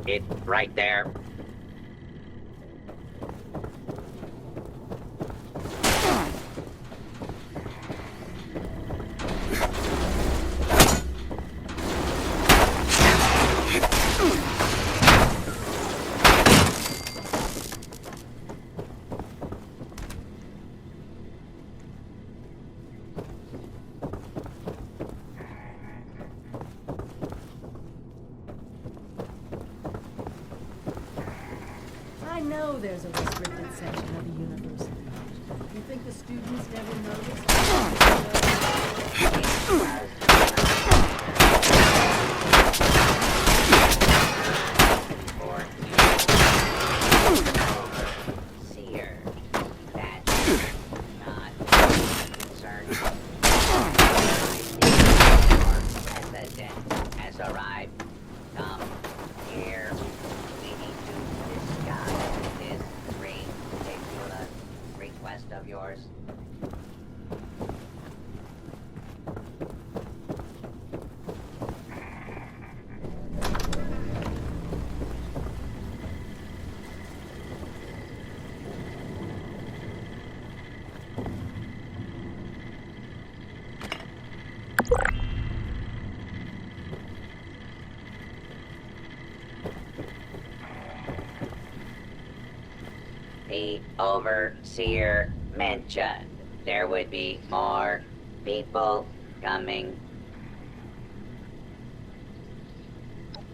It right there. I know there's a restricted section of the university. You think the students never noticed? Overseer. That's not concerned. Your president has arrived. Come here. We need to discuss this ridiculous request of yours. The Overseer mentioned there would be more people coming.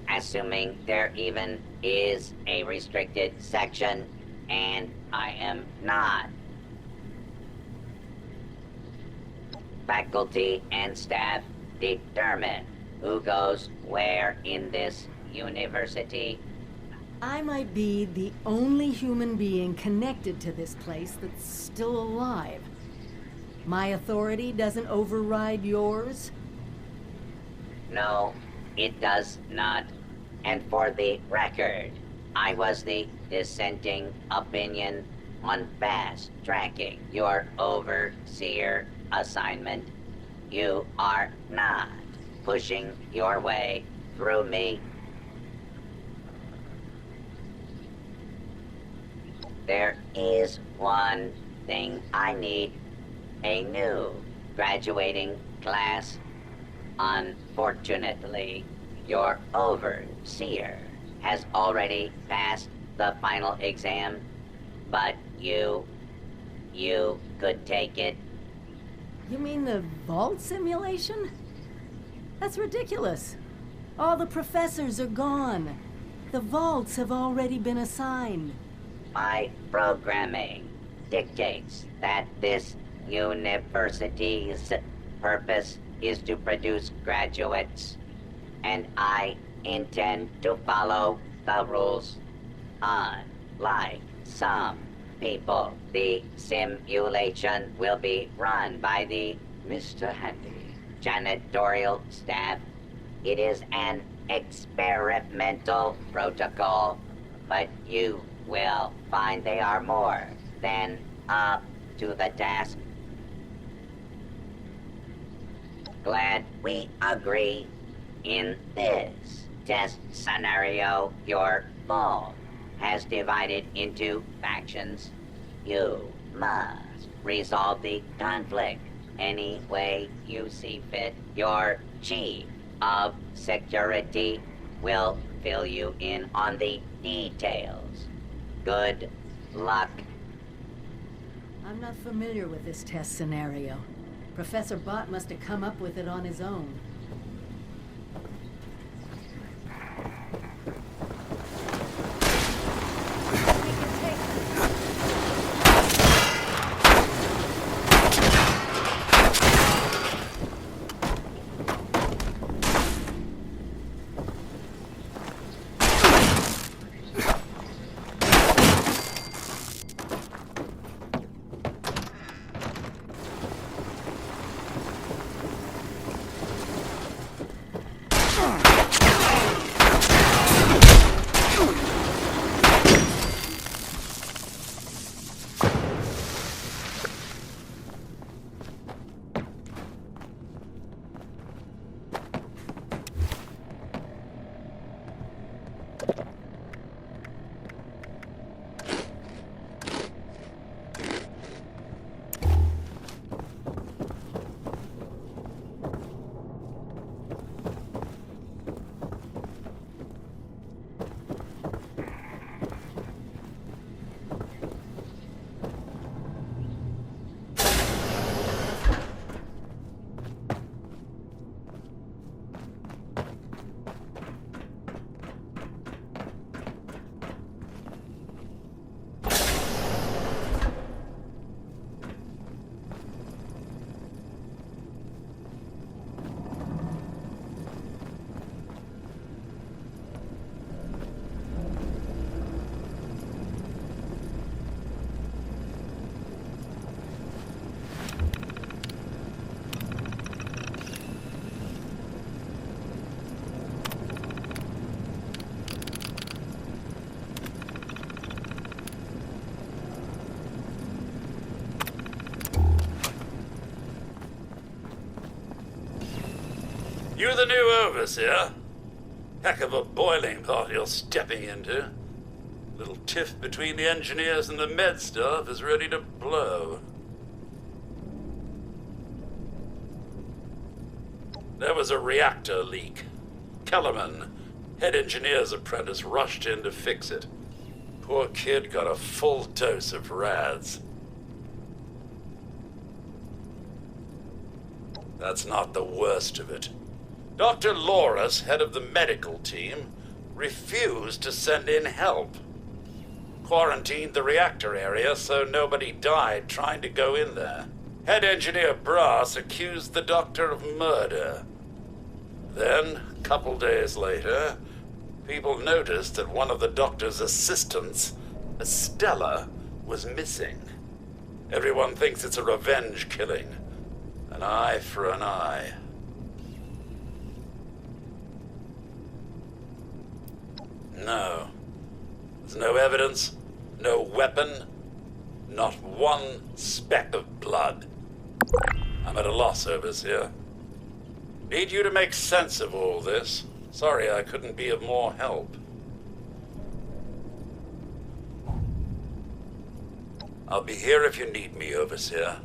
Assuming there even is a restricted section, and I am not. Faculty and staff determine who goes where in this university. I might be the only human being connected to this place that's still alive. My authority doesn't override yours? No, it does not. And for the record, I was the dissenting opinion on fast-tracking your overseer assignment. You are not pushing your way through me. There is one thing I need. A new graduating class. Unfortunately, your overseer has already passed the final exam, but you could take it. You mean the vault simulation? That's ridiculous. All the professors are gone. The vaults have already been assigned. My programming dictates that this university's purpose is to produce graduates, and I intend to follow the rules. Unlike some people, the simulation will be run by the Mr. Handy janitorial staff. It is an experimental protocol, but you will find they are more than up to the task. Glad we agree. In this test scenario, your phone has divided into factions. You must resolve the conflict any way you see fit. Your chief of security will fill you in on the details. Good luck. I'm not familiar with this test scenario. Professor Bott must have come up with it on his own. You the new Overseer? Heck of a boiling pot you're stepping into. Little tiff between the engineers and the med staff is ready to blow. There was a reactor leak. Kellerman, head engineer's apprentice, rushed in to fix it. Poor kid got a full dose of rads. That's not the worst of it. Dr. Loris, head of the medical team, refused to send in help. Quarantined the reactor area so nobody died trying to go in there. Head engineer Brass accused the doctor of murder. Then, a couple days later, people noticed that one of the doctor's assistants, Estella, was missing. Everyone thinks it's a revenge killing. An eye for an eye. No. There's no evidence, no weapon, not one speck of blood. I'm at a loss, Overseer. Need you to make sense of all this. Sorry I couldn't be of more help. I'll be here if you need me, Overseer.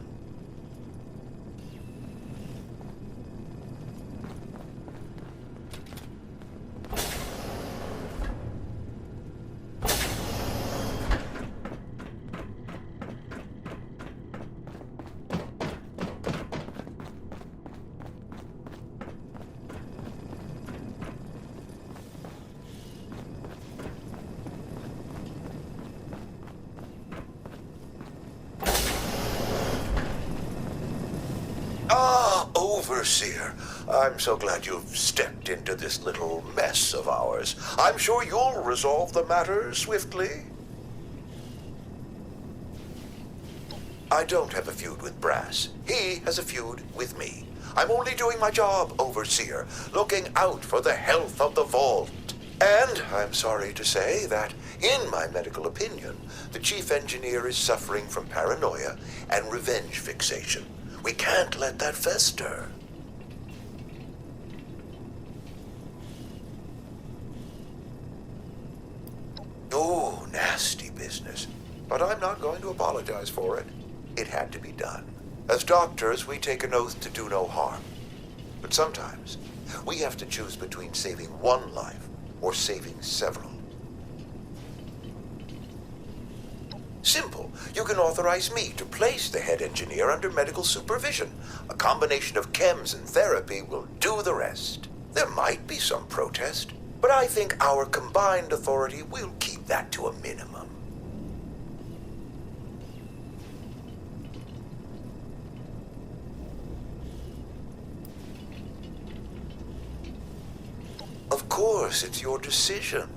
Overseer, I'm so glad you've stepped into this little mess of ours. I'm sure you'll resolve the matter swiftly. I don't have a feud with Brass. He has a feud with me. I'm only doing my job, Overseer, looking out for the health of the vault. And I'm sorry to say that, in my medical opinion, the chief engineer is suffering from paranoia and revenge fixation. We can't let that fester. Oh, nasty business. But I'm not going to apologize for it. It had to be done. As doctors, we take an oath to do no harm. But sometimes, we have to choose between saving one life or saving several. Simple. You can authorize me to place the head engineer under medical supervision. A combination of chems and therapy will do the rest. There might be some protest, but I think our combined authority will keep that to a minimum. Of course, it's your decision.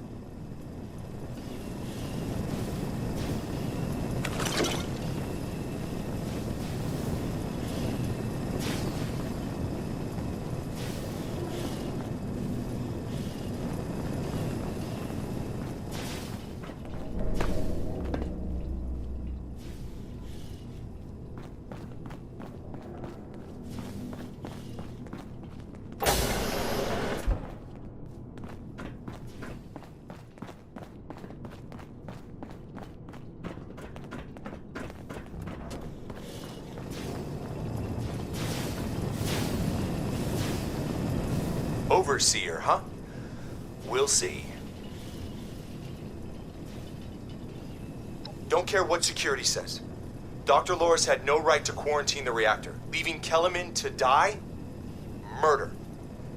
Overseer, huh? We'll see. Don't care what security says. Dr. Loris had no right to quarantine the reactor. Leaving Kellerman to die? Murder.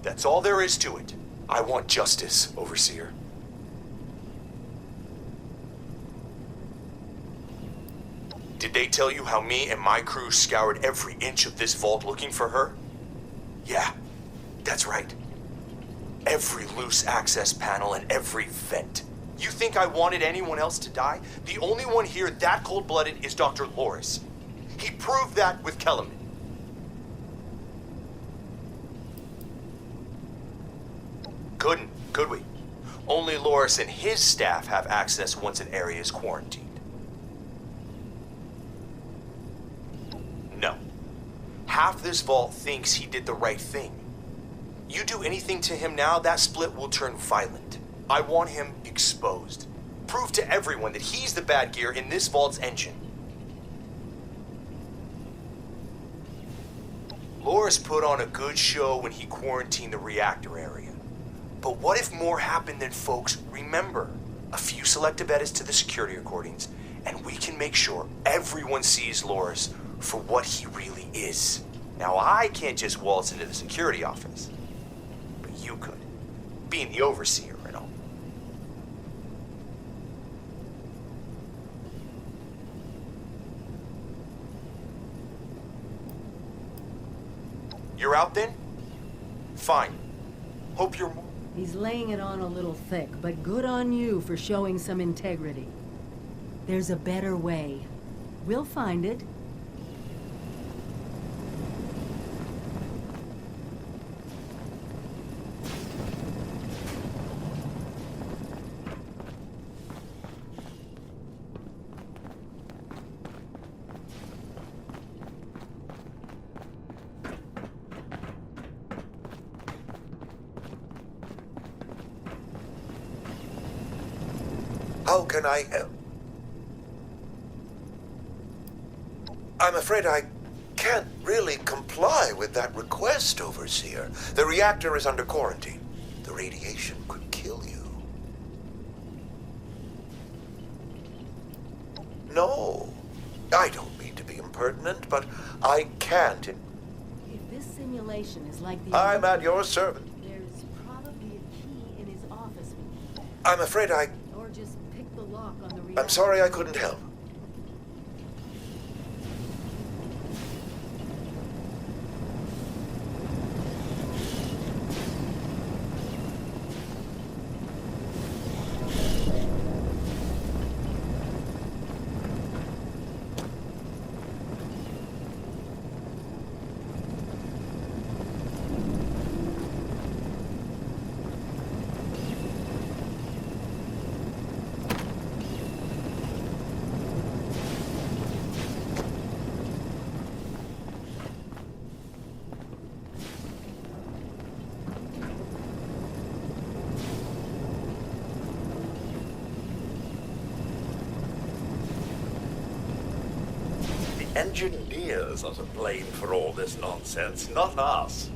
That's all there is to it. I want justice, Overseer. Did they tell you how me and my crew scoured every inch of this vault looking for her? Yeah, that's right. Every loose access panel and every vent. You think I wanted anyone else to die? The only one here that cold-blooded is Dr. Loris. He proved that with Kellerman. Couldn't, could we? Only Loris and his staff have access once an area is quarantined. No. Half this vault thinks he did the right thing. You do anything to him now, that split will turn violent. I want him exposed. Prove to everyone that he's the bad gear in this vault's engine. Loris put on a good show when he quarantined the reactor area. But what if more happened than folks remember? A few selective edits to the security recordings, and we can make sure everyone sees Loris for what he really is. Now, I can't just waltz into the security office, but you could, being the overseer and all. You're out then? Fine. Hope you're more... He's laying it on a little thick, but good on you for showing some integrity. There's a better way. We'll find it. How can I help? I'm afraid I can't really comply with that request, Overseer. The reactor is under quarantine. The radiation could kill you. No, I don't mean to be impertinent, but I can't. If this simulation is like the... I'm at your service. There's probably a key in his office. I'm afraid I... Or just pick the lock on the reactor. I'm sorry I couldn't help. Engineers are to blame for all this nonsense, not us.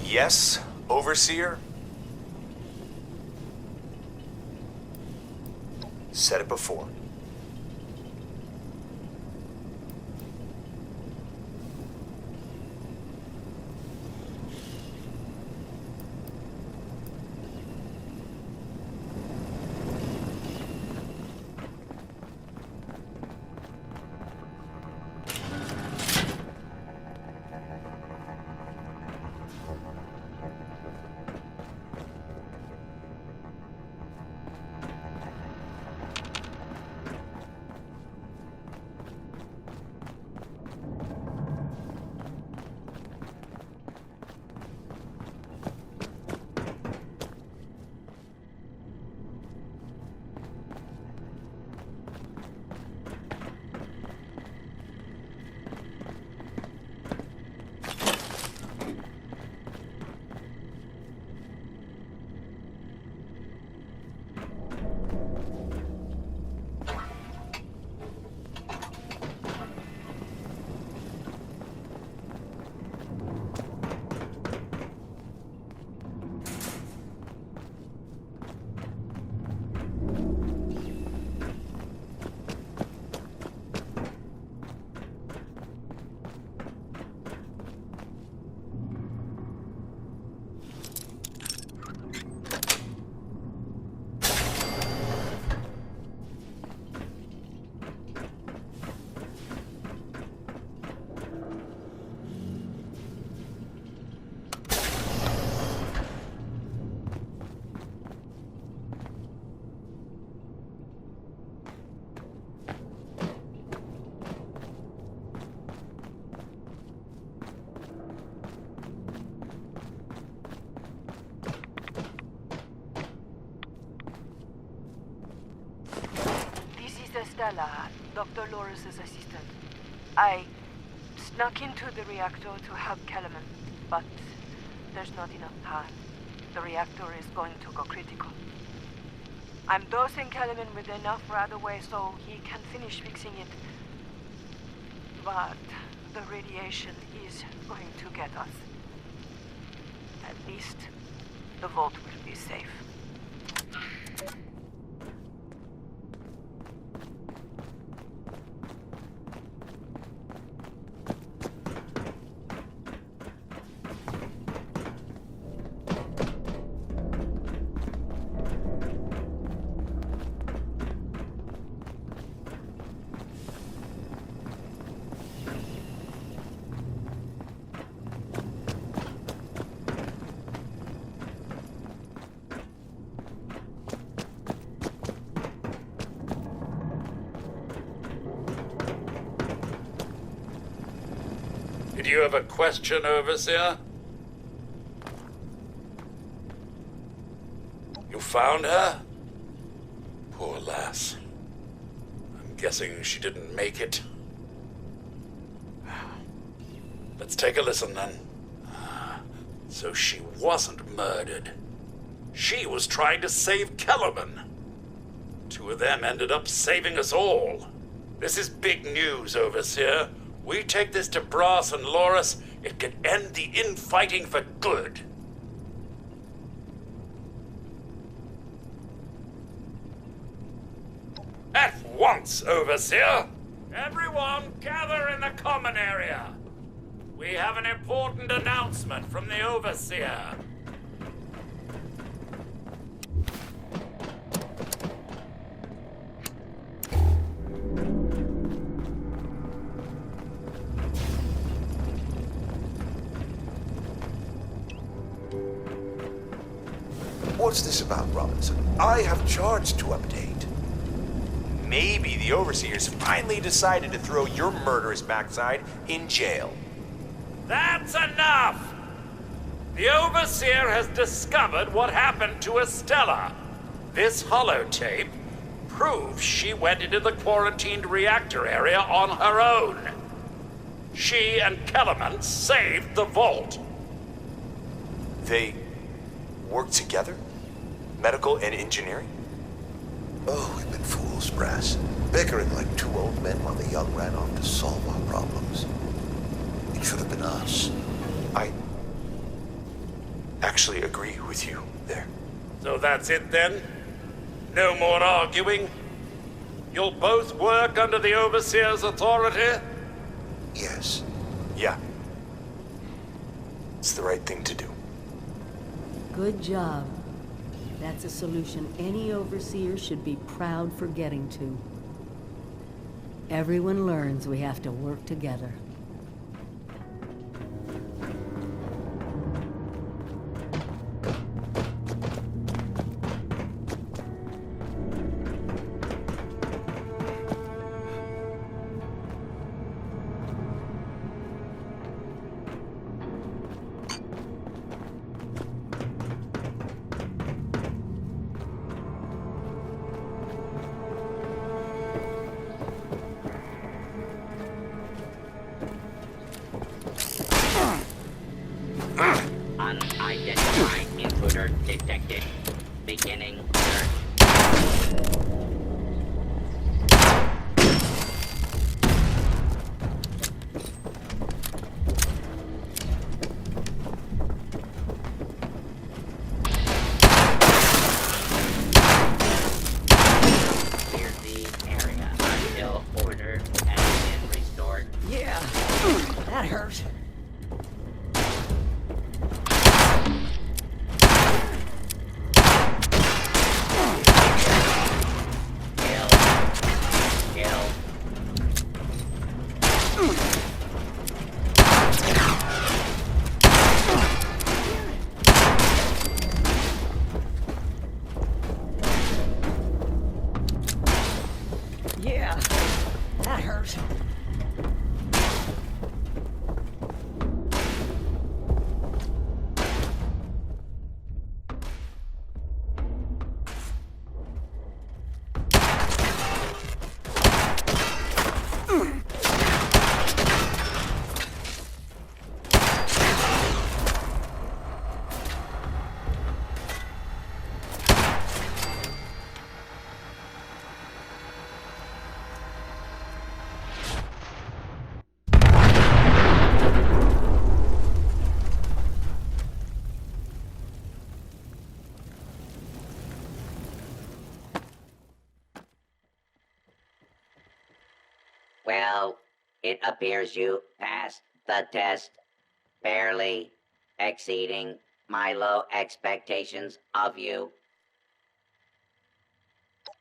Yes, Overseer? Said it before. Stella, Dr. Loris's assistant. I snuck into the reactor to help Kellerman, but there's not enough time. The reactor is going to go critical. I'm dosing Kellerman with enough right away so he can finish fixing it. But the radiation is going to get us. At least the vault will be safe. Did you have a question, Overseer? You found her? Poor lass. I'm guessing she didn't make it. Let's take a listen then. So she wasn't murdered. She was trying to save Kellerman. Two of them ended up saving us all. This is big news, Overseer. We take this to Brass and Loris, it could end the infighting for good. At once, Overseer! Everyone gather in the common area. We have an important announcement from the Overseer. What's this about, Robinson? I have charts to update. Maybe the Overseers finally decided to throw your murderous backside in jail. That's enough! The Overseer has discovered what happened to Estella. This holotape proves she went into the quarantined reactor area on her own. She and Kellerman saved the vault. They work together? Medical and engineering? Oh, we've been fools, Brass. Bickering like two old men while the young ran off to solve our problems. It should have been us. I actually agree with you there. So that's it then? No more arguing? You'll both work under the Overseer's authority? Yes. Yeah. It's the right thing to do. Good job. That's a solution any overseer should be proud for getting to. Everyone learns we have to work together. Unidentified intruder detected. Beginning search. Clear the area until order has been restored. Yeah, that hurt. Yeah, that hurt. It appears you passed the test, barely exceeding my low expectations of you.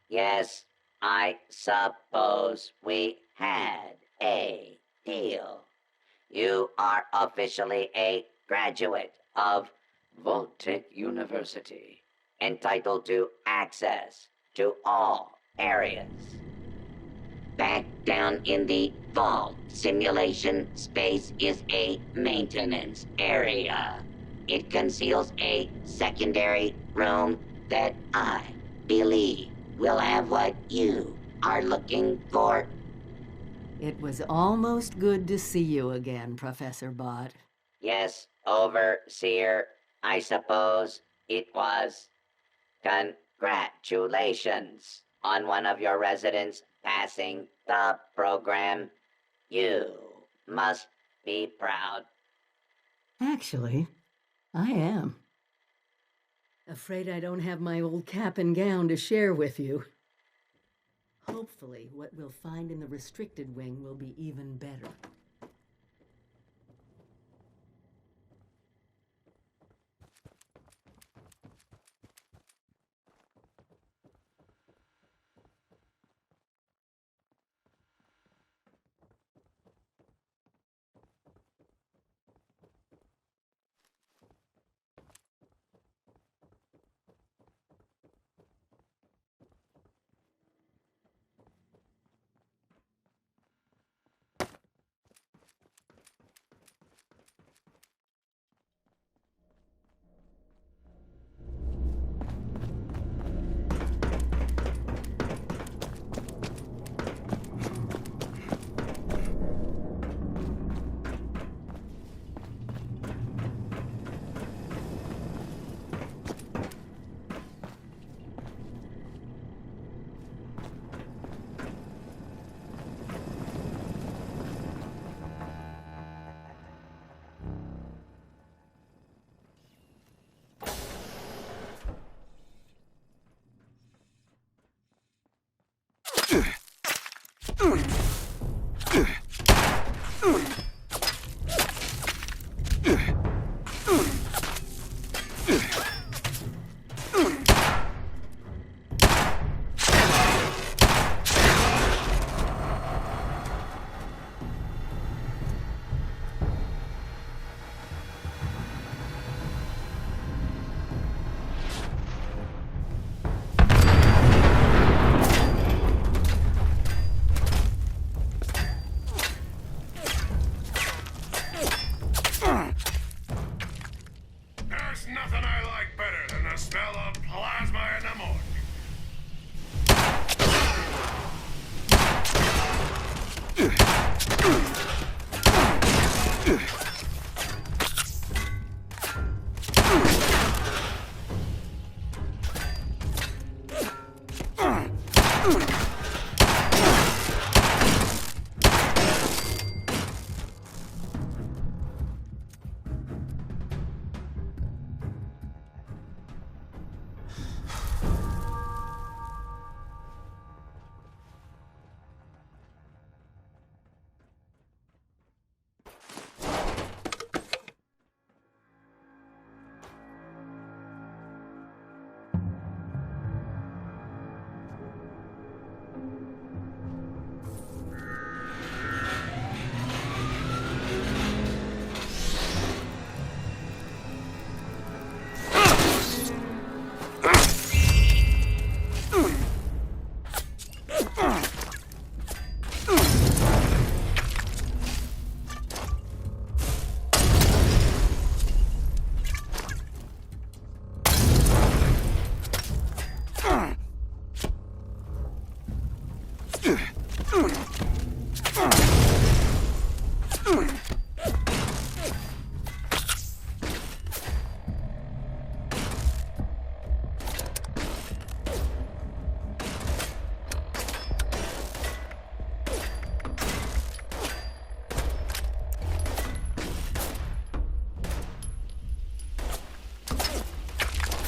Yes, I suppose we had a deal. You are officially a graduate of Voltech University, entitled to access to all areas. Back down in the vault, simulation space is a maintenance area. It conceals a secondary room that I believe will have what you are looking for. It was almost good to see you again, Professor Bott. Yes, Overseer, I suppose it was. Congratulations on one of your residents passing the program. You must be proud. Actually, I am. Afraid I don't have my old cap and gown to share with you. Hopefully, what we'll find in the restricted wing will be even better. There's nothing I like better than the smell of plasma in the morning.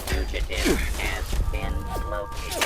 Fugitive has been located.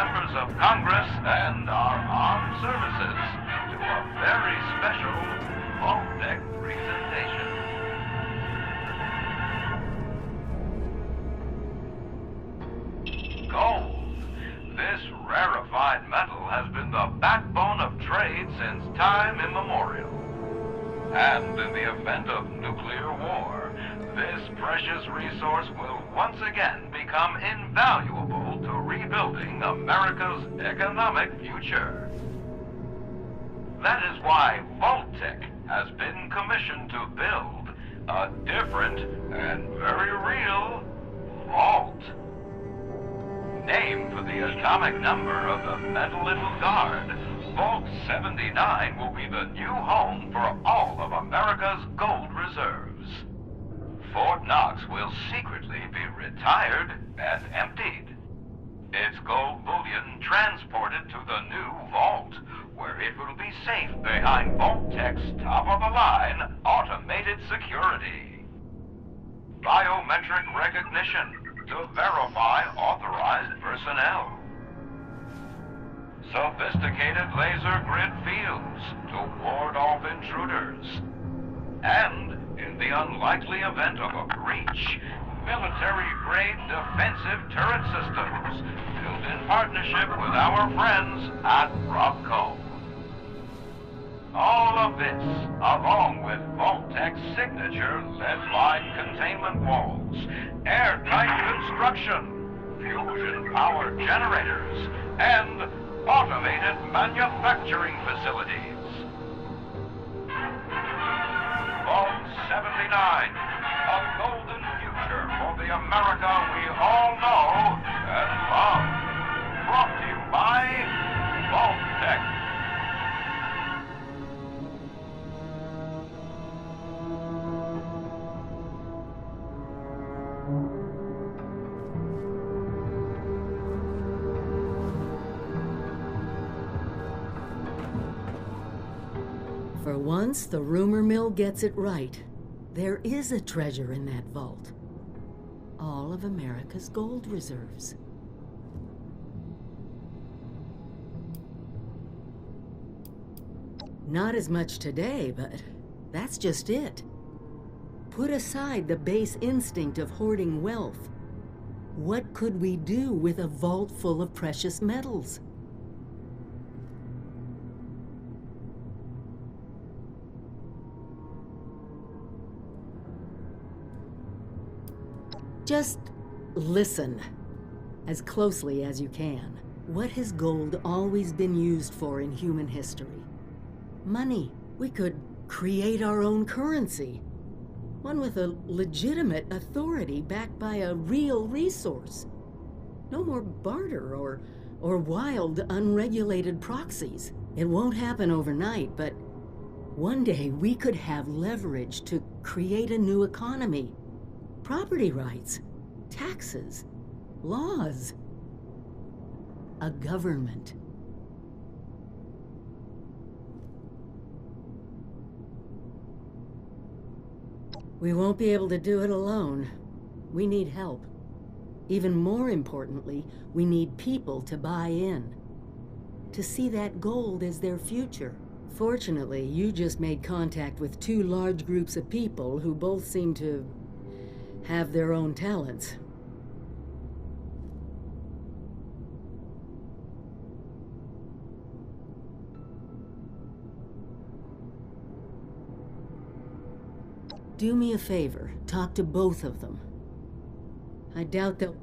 members of Congress and our armed services to a very special Vault-Tec presentation. Gold. This rarefied metal has been the backbone of trade since time immemorial. And in the event of nuclear war, this precious resource will once again become invaluable to rebuilding America's economic future. That is why Vault-Tec has been commissioned to build a different and very real vault. Named for the atomic number of the metal it will guard, Vault 79 will be the new home for all of America's gold reserves. Fort Knox will secretly be retired and emptied. Its gold bullion transported to the new vault, where it will be safe behind Vault-Tec's top-of-the-line automated security. Biometric recognition to verify authorized personnel. Sophisticated laser grid fields to ward off intruders. And, in the unlikely event of a breach, military-grade defensive turret systems built in partnership with our friends at Robco. All of this, along with Vault-Tec's signature lead-line containment walls, airtight construction, fusion-powered generators, and automated manufacturing facilities. Vault 79, a golden future for the America we all know and love. Brought to you by Vault-Tec. For once, the rumor mill gets it right. There is a treasure in that vault. All of America's gold reserves. Not as much today, but that's just it. Put aside the base instinct of hoarding wealth. What could we do with a vault full of precious metals? Just listen, as closely as you can. What has gold always been used for in human history? Money. We could create our own currency. One with a legitimate authority backed by a real resource. No more barter or wild, unregulated proxies. It won't happen overnight, but one day we could have leverage to create a new economy. Property rights, taxes, laws, a government. We won't be able to do it alone. We need help. Even more importantly, we need people to buy in, to see that gold as their future. Fortunately, you just made contact with two large groups of people who both seem to have their own talents. Do me a favor, talk to both of them. I doubt they'll...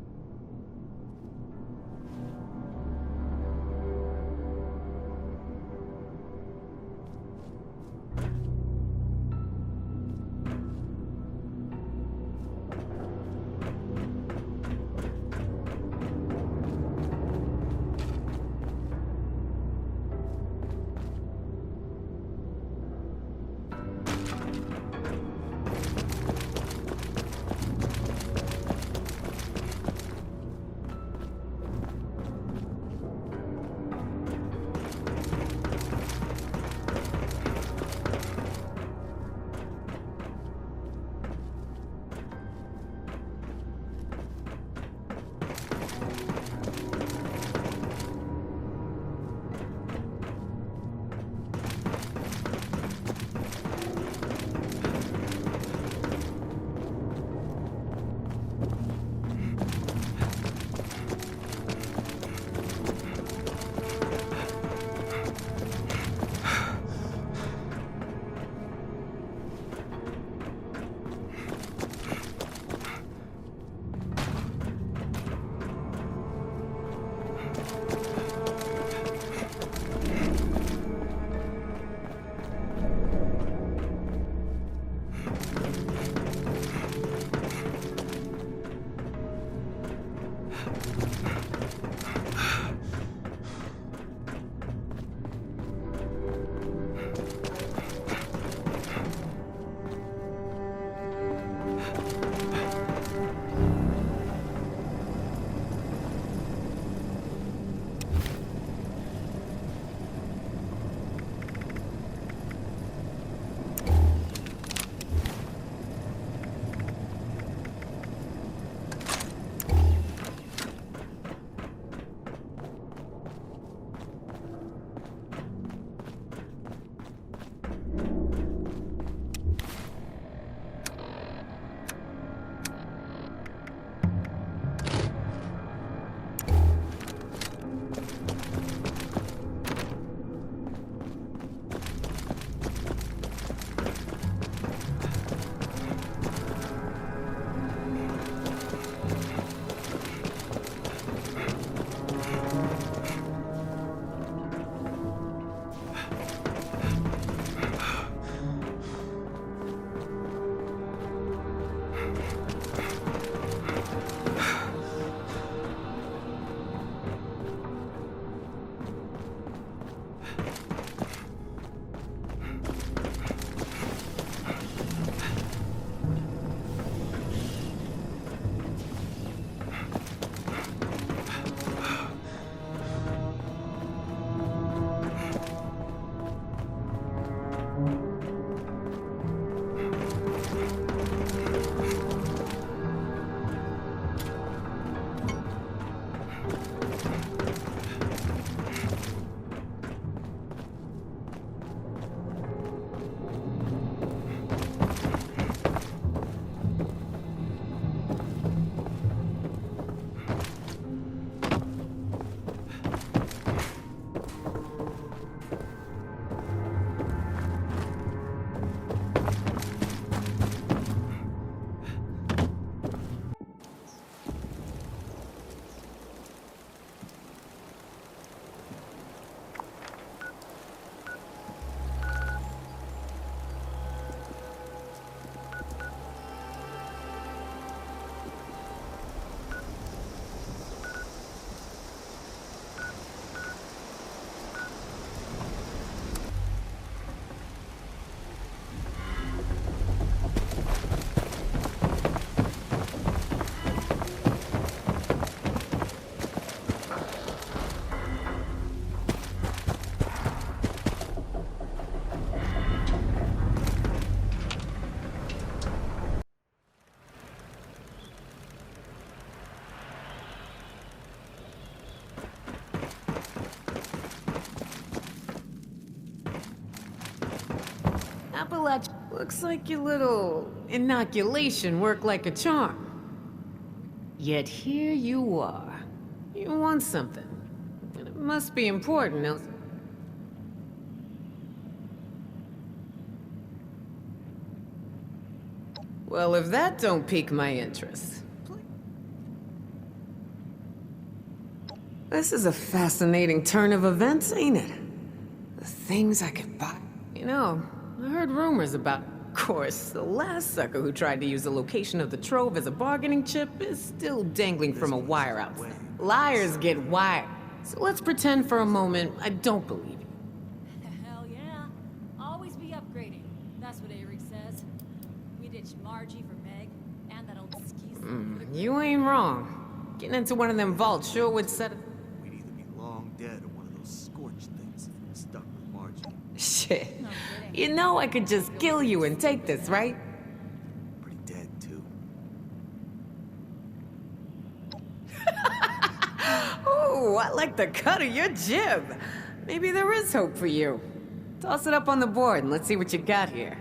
Appalach, looks like your little inoculation worked like a charm. Yet here you are. You want something. And it must be important, else... Well, if that don't pique my interest... This is a fascinating turn of events, ain't it? The things I could buy. You know, I heard rumors about... Of course, the last sucker who tried to use the location of the trove as a bargaining chip is still dangling from a wire outside. Liars get wired. So let's pretend for a moment I don't believe you. Hell yeah. Always be upgrading. That's what Eric says. We ditched Margie for Meg, and that old skis. You ain't wrong. Getting into one of them vaults sure would set a... We'd either be long dead or one of those scorched things if we were stuck with Margie. Shit. No kidding. You know I could just kill you and take this, right? Pretty dead, too. Ooh, I like the cut of your jib. Maybe there is hope for you. Toss it up on the board and let's see what you got here.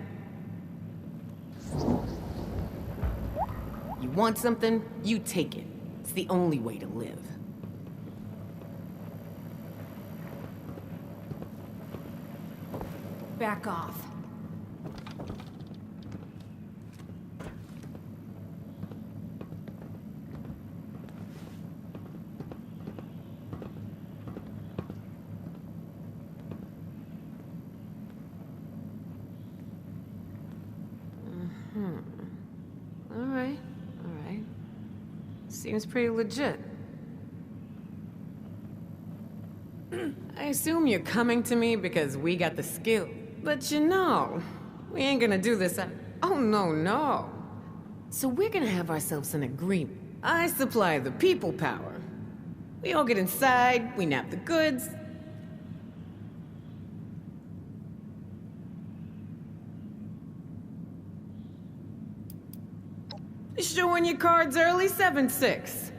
You want something? You take it. It's the only way to live. Back off. All right. Seems pretty legit. I assume you're coming to me because we got the skill. But you know, we ain't gonna do this at... Oh, no. So we're gonna have ourselves an agreement. I supply the people power. We all get inside, we nab the goods. Showing your cards early, 7-6.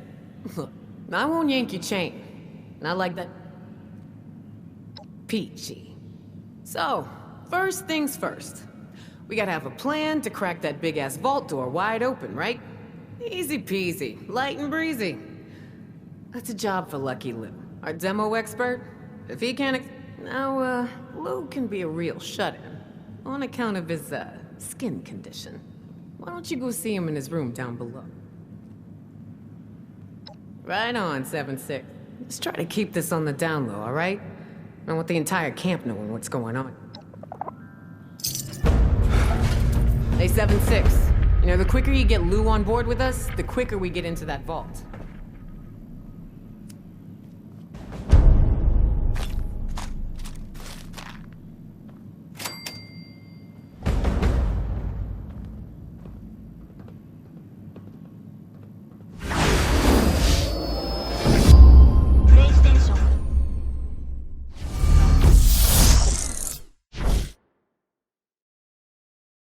Look, I won't yank your chain. Not like that. Peachy. So, first things first. We gotta have a plan to crack that big-ass vault door wide open, right? Easy peasy, light and breezy. That's a job for Lucky Lou, our demo expert. If he can't... Now, Lou can be a real shut-in, on account of his, skin condition. Why don't you go see him in his room down below? Right on, 7-6. Let's try to keep this on the down low, all right? I don't want the entire camp knowing what's going on. Hey, 7-6. You know, the quicker you get Lou on board with us, the quicker we get into that vault.